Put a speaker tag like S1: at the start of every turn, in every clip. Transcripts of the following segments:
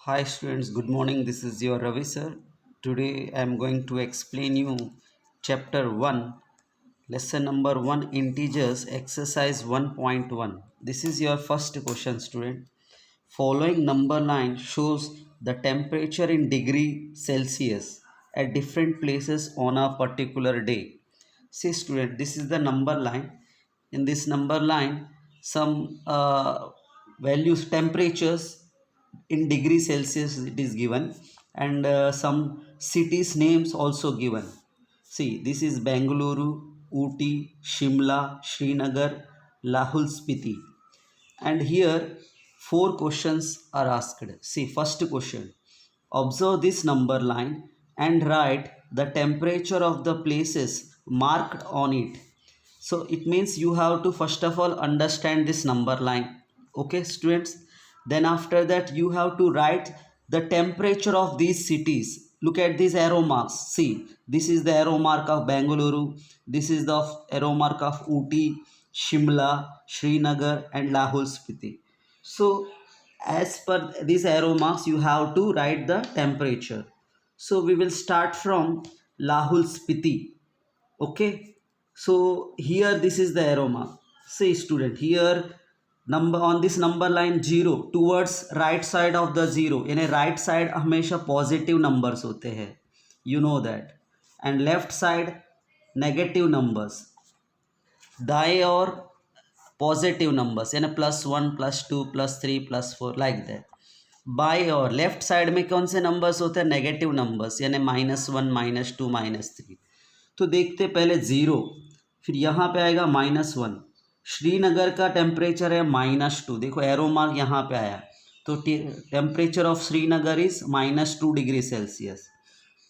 S1: Hi students, good morning. This is your Ravi sir. Today I am going to explain you chapter 1, lesson number 1, integers, exercise 1.1. This is your first question, student. Following number line shows the temperature in degree Celsius at different places on a particular day. See student, this is the number line. In this number line, some values, temperatures in degree Celsius it is given, and some cities names also given. See, this is Bengaluru, Ooty, Shimla, Srinagar, Lahul Spiti, and here four questions are asked. See, first question: observe this number line and write the temperature of the places marked on it. So it means you have to first of all understand this number line. Okay, students. Then after that you have to write the temperature of these cities. Look at these arrow marks. See, this is the arrow mark of Bengaluru. This is the arrow mark of Ooty, Shimla, Srinagar, and Lahul Spiti. So as per these arrow marks, you have to write the temperature. So we will start from Lahul Spiti. Okay, so here this is the arrow mark. Say student, here number on this number line 0 towards right side of the 0, यानी right side हमेशा positive numbers होते हैं, you know that, and left side negative numbers, दाएं और positive numbers यानी +1 +2 +3 +4 like that. By और left side में कौन से नंबर्स होते हैं? नेगेटिव नंबर्स यानी -1 -2 -3. तो देखते पहले ज़ीरो, फिर यहाँ पे आएगा -1. श्रीनगर का टेम्परेचर है -2. देखो एरो मार्क यहाँ पे आया, तो temperature of Srinagar is -2 degree Celsius.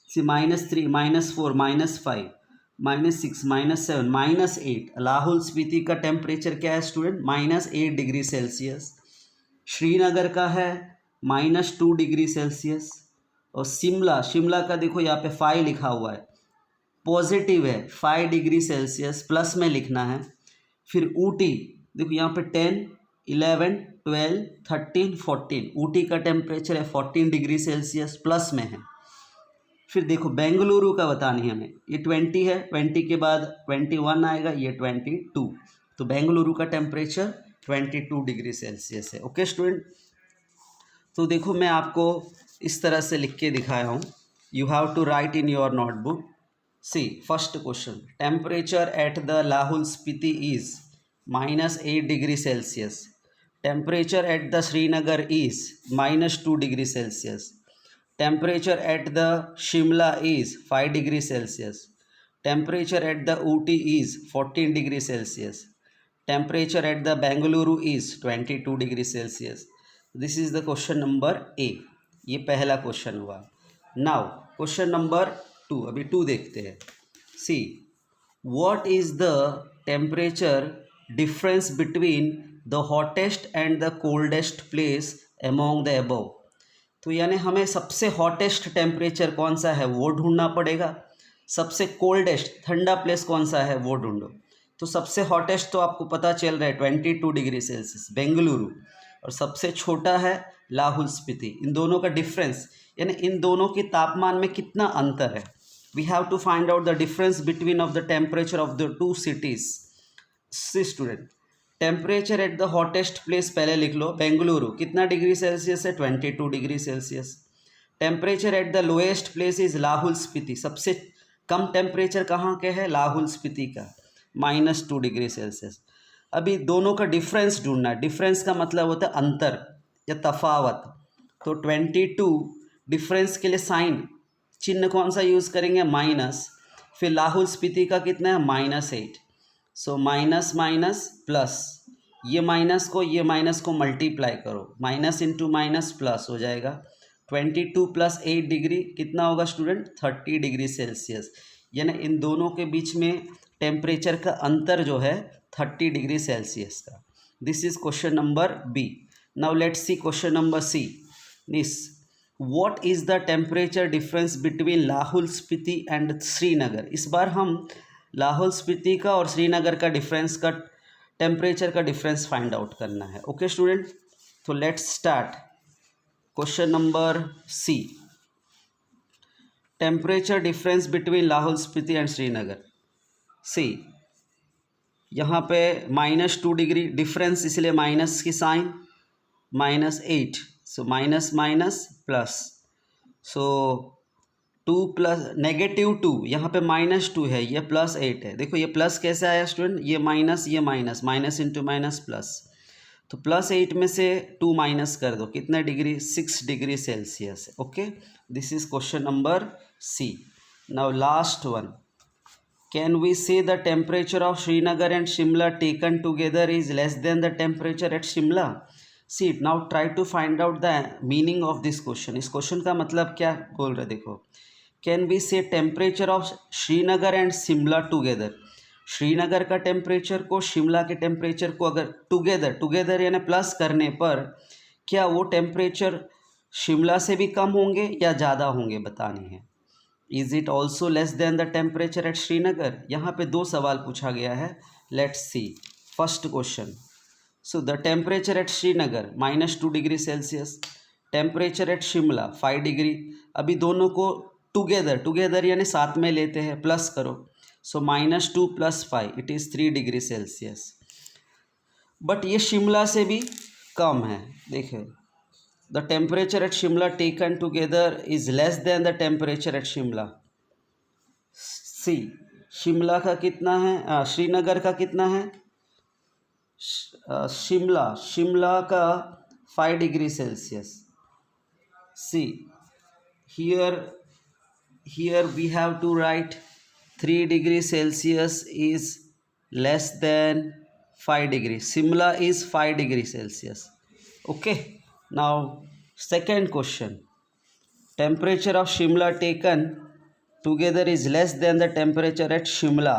S1: See -3 -4 -5 -6 -7 -8. Lahaul Spiti का टेम्परेचर क्या है स्टूडेंट? -8 degree Celsius. श्रीनगर का है -2 डिग्री सेल्सियस. और शिमला, शिमला का देखो यहाँ पे 5 लिखा हुआ है, पॉजिटिव है, 5 डिग्री सेल्सियस, प्लस में लिखना है. फिर ऊटी देखो यहाँ पे 10 11 12 13 14, ऊटी का टेम्परेचर है 14 डिग्री सेल्सियस, प्लस में है. फिर देखो बेंगलुरु का बतानी है हमें, ये 20 है, 20 के बाद 21 आएगा, ये 22. तो बेंगलुरु का टेम्परेचर 22 डिग्री सेल्सियस है. ओके स्टूडेंट, तो देखो मैं आपको इस तरह से लिख के दिखाया हूँ. You have to write in your notebook. See first question, temperature at the Lahaul Spiti is -8 degree Celsius. Temperature at the Srinagar is -2 degree Celsius. Temperature at the Shimla is 5 degree Celsius. Temperature at the Ooty is 14 degree Celsius. Temperature at the Bengaluru is 22 degree Celsius. This is the question number A. ये पहला question हुआ. Now question number 2, अभी 2 देखते हैं. See what is the temperature difference between the hottest and the coldest place among the above. तो यानी हमें सबसे हॉटेस्ट टेम्परेचर कौन सा है वो ढूंढना पड़ेगा, सबसे कोल्डेस्ट ठंडा प्लेस कौन सा है वो ढूंढो. तो सबसे हॉटेस्ट तो आपको पता चल रहा है 22 डिग्री सेल्सियस बेंगलुरु, और सबसे छोटा है लाहौल स्पीति. इन दोनों का डिफरेंस यानी इन दोनों के तापमान में कितना अंतर है. We have to find out the difference between of the temperature of the two cities. See student, temperature at the hottest place पहले लिख लो, बेंगलुरु कितना डिग्री सेल्सियस है? 22 degree Celsius. Temperature at the lowest place is Lahaul Spiti. सबसे कम temperature कहाँ के है? लाहौल स्पीति का, -2 डिग्री सेल्सियस. अभी दोनों का डिफरेंस ढूंढना है. डिफरेंस का मतलब होता है अंतर या तफावत. तो 22 डिफरेंस के लिए साइन चिन्ह कौन सा यूज़ करेंगे? माइनस. फिर लाहौल स्पीति का कितना है? -8. सो माइनस माइनस प्लस, ये माइनस को मल्टीप्लाई करो, माइनस इंटू माइनस प्लस हो जाएगा. 22 + 8 डिग्री कितना होगा स्टूडेंट? 30 degree Celsius. यानी इन दोनों के बीच में टेम्परेचर का अंतर जो है 30 डिग्री सेल्सियस का. This is question number B. Now let's see question number C. This what is the temperature difference between Lahaul Spiti and Srinagar. इस बार हम लाहौल स्पीति का और श्रीनगर का डिफरेंस का टेम्परेचर का डिफरेंस फाइंड आउट करना है. ओके स्टूडेंट, तो let's start. Question number C, temperature difference between Lahaul Spiti and Srinagar. See, यहाँ पे -2 डिग्री डिफरेंस, इसलिए माइनस की sign, -8, so minus minus plus, so 2 plus -2, यहाँ पे -2 है, ये +8 है। देखो ये प्लस कैसे आया स्टूडेंट, ये minus, minus into minus plus, तो +8 में से 2 माइनस कर दो, कितने degree, 6 degree Celsius. Okay, this is question number C. Now last one, can we say the temperature of Srinagar and Shimla taken together is less than the temperature at Shimla? See, now try to find out the meaning of this question. इस question का मतलब क्या बोल रहे, देखो, can we say temperature of Srinagar and Shimla together? Srinagar का temperature को शिमला के टेम्परेचर को अगर टुगेदर यानी प्लस करने पर क्या वो टेम्परेचर शिमला से भी कम होंगे या ज़्यादा होंगे, बतानी है। Is it also less than the temperature at Srinagar? यहाँ पे 2 सवाल पूछा गया है, let's see. First question, so the temperature at Srinagar -2 degree Celsius, temperature eight Shimla 5 degree. अभी दोनों को टुगेदर यानी साथ में लेते हैं, प्लस करो, सो -2 + 5 it is 3 degree Celsius. But ये शिमला से भी कम है, देखिए, the temperature at Shimla taken together is less than the temperature at Shimla. See, Shimla का कितना है, श्रीनगर का कितना है, शिमला का 5 degree Celsius. See, here we have to write 3 degree Celsius is less than 5 degree, Shimla is 5 degree Celsius. Okay. Now second question, temperature of Shimla taken together is less than the temperature at Shimla.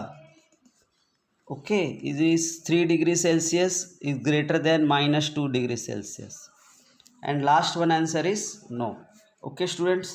S1: Okay, it is 3 degree Celsius is greater than -2 degree Celsius, and last one answer is no. Okay students.